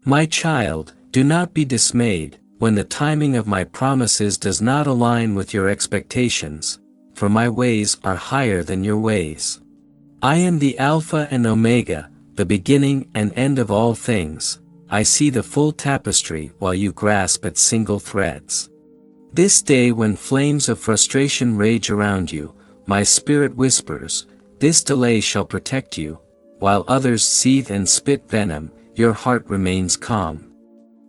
My child, do not be dismayed, when the timing of my promises does not align with your expectations, for my ways are higher than your ways. I am the Alpha and Omega, the beginning and end of all things. I see the full tapestry while you grasp at single threads. This day when flames of frustration rage around you, my spirit whispers, this delay shall protect you, while others seethe and spit venom, your heart remains calm.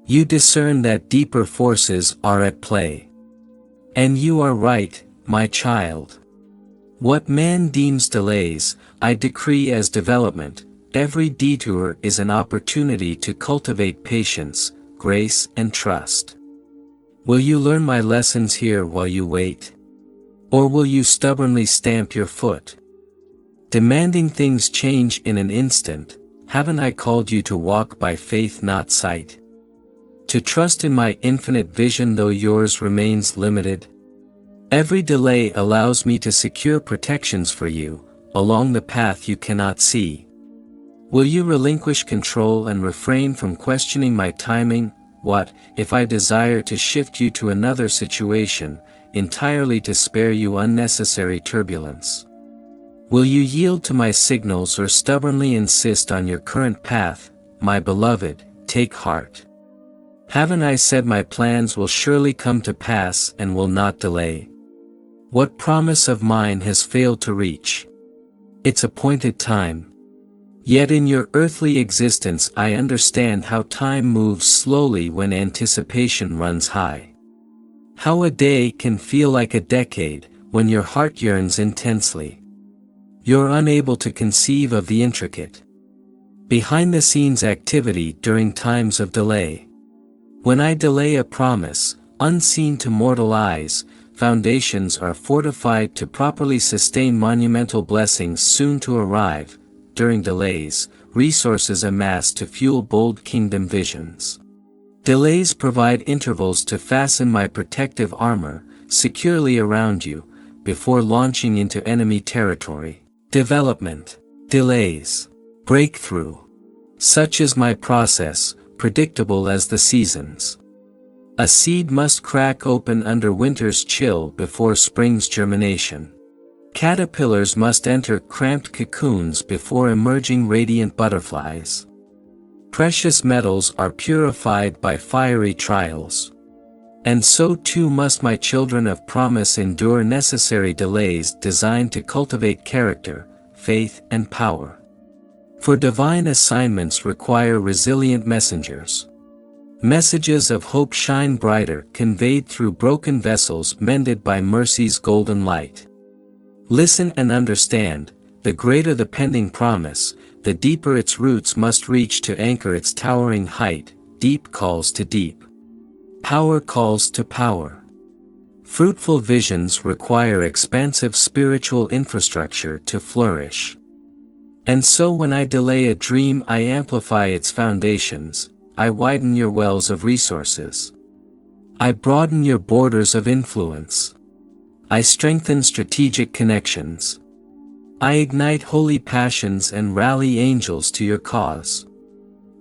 You discern that deeper forces are at play. And you are right, my child. What man deems delays, I decree as development. Every detour is an opportunity to cultivate patience, grace, and trust. Will you learn my lessons here while you wait? Or will you stubbornly stamp your foot? Demanding things change in an instant, haven't I called you to walk by faith not sight? To trust in my infinite vision though yours remains limited? Every delay allows me to secure protections for you, along the path you cannot see. Will you relinquish control and refrain from questioning my timing? What, if I desire to shift you to another situation, entirely to spare you unnecessary turbulence? Will you yield to my signals or stubbornly insist on your current path? My beloved, take heart. Haven't I said my plans will surely come to pass and will not delay? What promise of mine has failed to reach its appointed time? Yet in your earthly existence I understand how time moves slowly when anticipation runs high. How a day can feel like a decade when your heart yearns intensely. You're unable to conceive of the intricate behind-the-scenes activity during times of delay. When I delay a promise, unseen to mortal eyes, foundations are fortified to properly sustain monumental blessings soon to arrive. During delays, resources amass to fuel bold kingdom visions. Delays provide intervals to fasten my protective armor securely around you, before launching into enemy territory. Development, delays, breakthrough. Such is my process, predictable as the seasons. A seed must crack open under winter's chill before spring's germination. Caterpillars must enter cramped cocoons before emerging radiant butterflies. Precious metals are purified by fiery trials. And so too must my children of promise endure necessary delays designed to cultivate character, faith, and power. For divine assignments require resilient messengers. Messages of hope shine brighter, conveyed through broken vessels mended by mercy's golden light. Listen and understand, the greater the pending promise, the deeper its roots must reach to anchor its towering height. Deep calls to deep. Power calls to power. Fruitful visions require expansive spiritual infrastructure to flourish. And so when I delay a dream I amplify its foundations, I widen your wells of resources. I broaden your borders of influence. I strengthen strategic connections. I ignite holy passions and rally angels to your cause.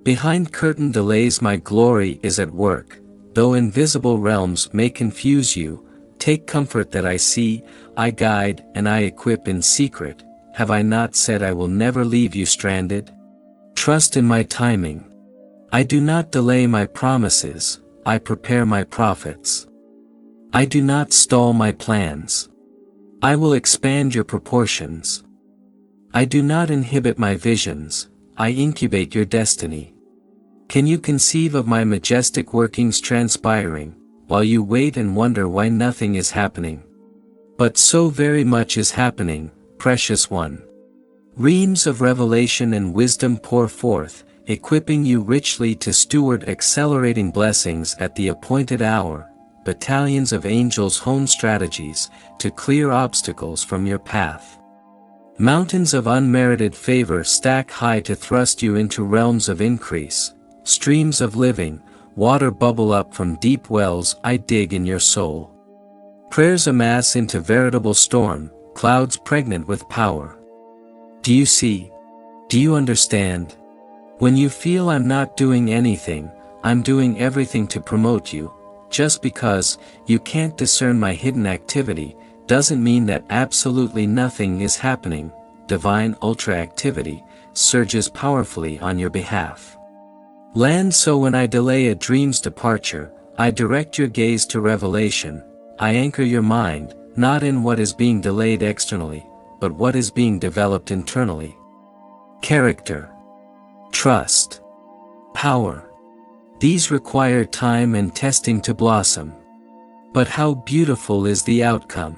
Behind curtain delays my glory is at work, though invisible realms may confuse you. Take comfort that I see, I guide and I equip in secret. Have I not said I will never leave you stranded? Trust in my timing. I do not delay my promises, I prepare my prophets. I do not stall my plans. I will expand your proportions. I do not inhibit my visions, I incubate your destiny. Can you conceive of my majestic workings transpiring, while you wait and wonder why nothing is happening? But so very much is happening, precious one. Reams of revelation and wisdom pour forth, equipping you richly to steward accelerating blessings at the appointed hour. Battalions of angels hone strategies to clear obstacles from your path. Mountains of unmerited favor stack high to thrust you into realms of increase. Streams of living water bubble up from deep wells I dig in your soul. Prayers amass into veritable storm clouds pregnant with power. Do you see? Do you understand? When you feel I'm not doing anything, I'm doing everything to promote you. Just because you can't discern my hidden activity, doesn't mean that absolutely nothing is happening. Divine ultra activity surges powerfully on your behalf. Land so when I delay a dream's departure, I direct your gaze to revelation. I anchor your mind, not in what is being delayed externally, but what is being developed internally. Character, trust, power. These require time and testing to blossom. But how beautiful is the outcome!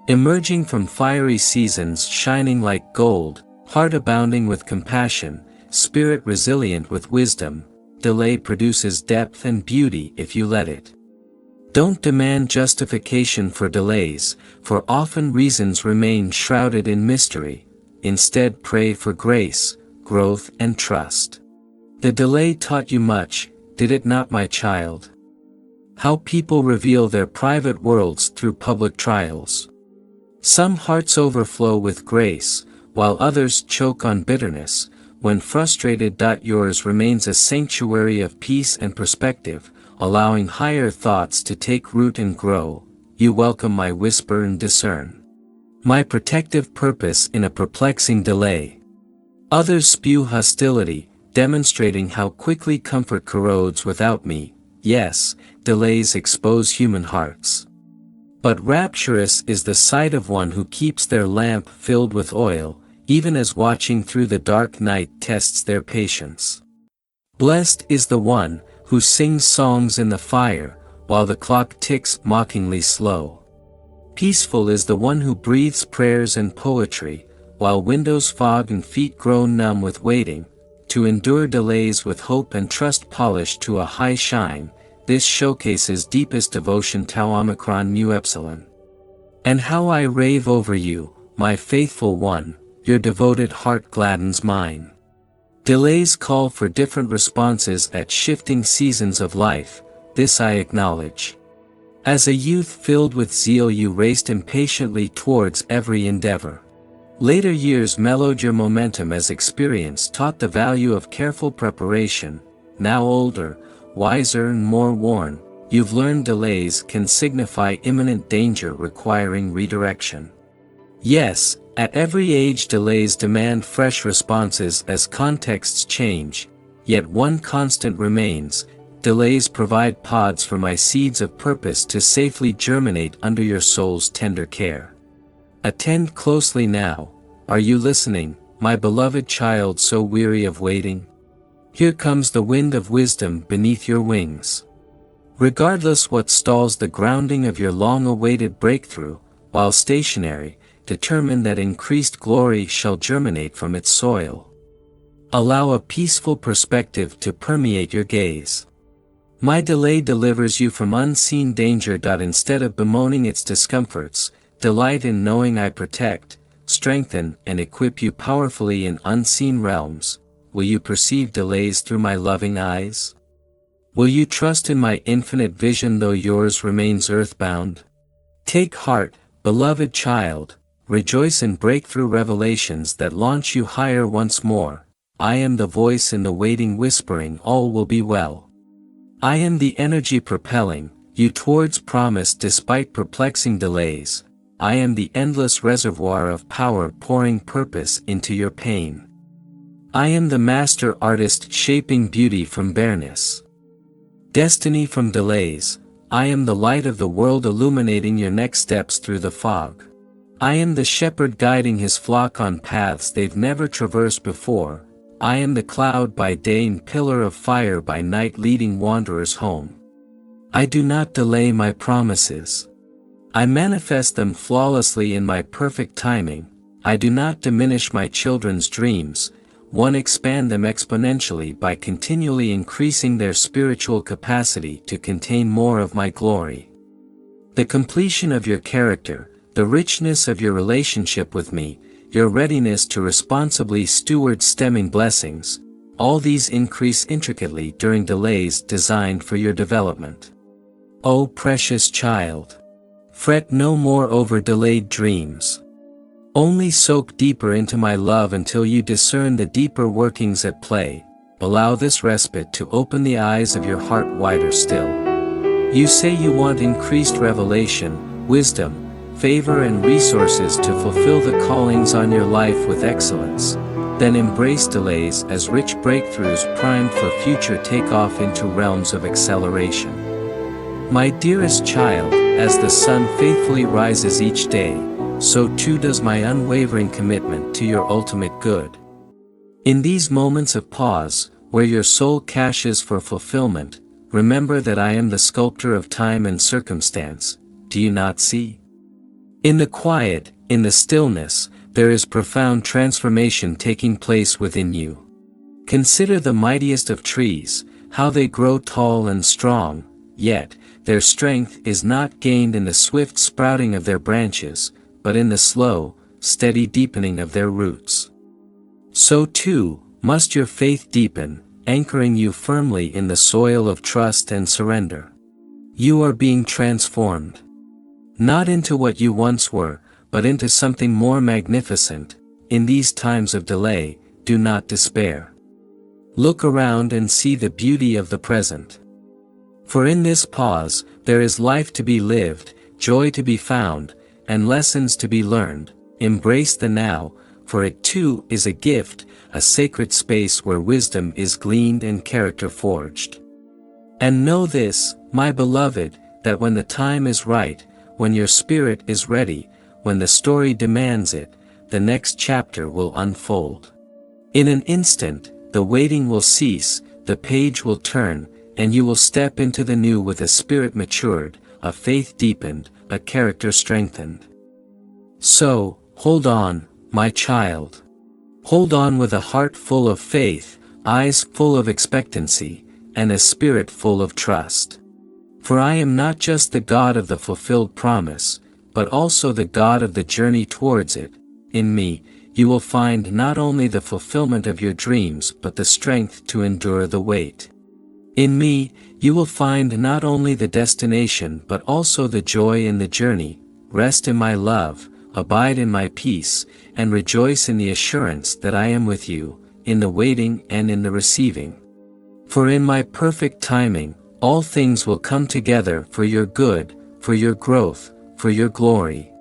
Emerging from fiery seasons shining like gold, heart abounding with compassion, spirit resilient with wisdom, delay produces depth and beauty if you let it. Don't demand justification for delays, for often reasons remain shrouded in mystery. Instead, pray for grace, growth, and trust. The delay taught you much, did it not, my child? How people reveal their private worlds through public trials. Some hearts overflow with grace, while others choke on bitterness. When frustrated, yours remains a sanctuary of peace and perspective, allowing higher thoughts to take root and grow. You welcome my whisper and discern my protective purpose in a perplexing delay. Others spew hostility, demonstrating how quickly comfort corrodes without me. Yes, delays expose human hearts. But rapturous is the sight of one who keeps their lamp filled with oil, even as watching through the dark night tests their patience. Blessed is the one who sings songs in the fire, while the clock ticks mockingly slow. Peaceful is the one who breathes prayers and poetry, while windows fog and feet grow numb with waiting. To endure delays with hope and trust polished to a high shine, this showcases deepest devotion. Tau Omicron Mu Epsilon. And how I rave over you, my faithful one, your devoted heart gladdens mine. Delays call for different responses at shifting seasons of life, this I acknowledge. As a youth filled with zeal you raced impatiently towards every endeavor. Later years mellowed your momentum as experience taught the value of careful preparation. Now older, wiser and more worn, you've learned delays can signify imminent danger requiring redirection. Yes, at every age delays demand fresh responses as contexts change, yet one constant remains: delays provide pods for my seeds of purpose to safely germinate under your soul's tender care. Attend closely now. Are you listening, my beloved child so weary of waiting? Here comes the wind of wisdom beneath your wings. Regardless what stalls the grounding of your long-awaited breakthrough, while stationary, determine that increased glory shall germinate from its soil. Allow a peaceful perspective to permeate your gaze. My delay delivers you from unseen danger. Instead of bemoaning its discomforts, delight in knowing I protect, strengthen, and equip you powerfully in unseen realms. Will you perceive delays through my loving eyes? Will you trust in my infinite vision though yours remains earthbound? Take heart, beloved child, rejoice in breakthrough revelations that launch you higher once more. I am the voice in the waiting whispering all will be well. I am the energy propelling you towards promise despite perplexing delays. I am the endless reservoir of power pouring purpose into your pain. I am the master artist shaping beauty from bareness. Destiny from delays. I am the light of the world illuminating your next steps through the fog. I am the shepherd guiding his flock on paths they've never traversed before. I am the cloud by day and pillar of fire by night leading wanderers home. I do not delay my promises. I manifest them flawlessly in my perfect timing. I do not diminish my children's dreams. One expand them exponentially by continually increasing their spiritual capacity to contain more of my glory. The completion of your character, the richness of your relationship with me, your readiness to responsibly steward stemming blessings, all these increase intricately during delays designed for your development. O precious child! Fret no more over delayed dreams. Only soak deeper into my love until you discern the deeper workings at play. allow this respite to open the eyes of your heart wider still. You say you want increased revelation, wisdom, favor and resources to fulfill the callings on your life with excellence. Then embrace delays as rich breakthroughs primed for future takeoff into realms of acceleration. My dearest child, as the sun faithfully rises each day, so too does my unwavering commitment to your ultimate good. In these moments of pause, where your soul caches for fulfillment, remember that I am the sculptor of time and circumstance. Do you not see? In the quiet, in the stillness, there is profound transformation taking place within you. Consider the mightiest of trees, how they grow tall and strong, yet, their strength is not gained in the swift sprouting of their branches, but in the slow, steady deepening of their roots. So too, must your faith deepen, anchoring you firmly in the soil of trust and surrender. You are being transformed. Not into what you once were, but into something more magnificent. In these times of delay, do not despair. Look around and see the beauty of the present. For in this pause, there is life to be lived, joy to be found, and lessons to be learned. Embrace the now, for it too is a gift, a sacred space where wisdom is gleaned and character forged. And know this, my beloved, that when the time is right, when your spirit is ready, when the story demands it, the next chapter will unfold. In an instant, the waiting will cease, the page will turn, and you will step into the new with a spirit matured, a faith deepened, a character strengthened. So, hold on, my child. Hold on with a heart full of faith, eyes full of expectancy, and a spirit full of trust. For I am not just the God of the fulfilled promise, but also the God of the journey towards it. In me, you will find not only the fulfillment of your dreams but the strength to endure the wait. In me, you will find not only the destination but also the joy in the journey. Rest in my love, abide in my peace, and rejoice in the assurance that I am with you, in the waiting and in the receiving. For in my perfect timing, all things will come together for your good, for your growth, for your glory.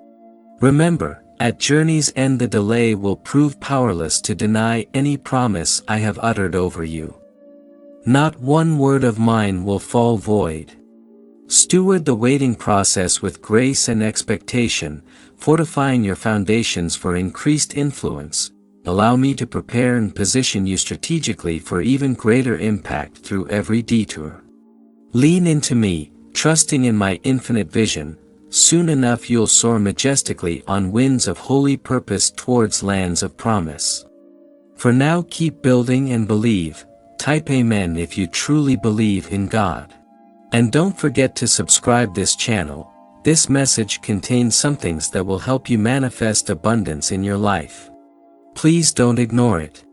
Remember, at journey's end the delay will prove powerless to deny any promise I have uttered over you. Not one word of mine will fall void. Steward the waiting process with grace and expectation, fortifying your foundations for increased influence. Allow me to prepare and position you strategically for even greater impact through every detour. Lean into me, trusting in my infinite vision. Soon enough you'll soar majestically on winds of holy purpose towards lands of promise. For now keep building and believe. Type Amen if you truly believe in God. And don't forget to subscribe this channel. This message contains some things that will help you manifest abundance in your life. Please don't ignore it.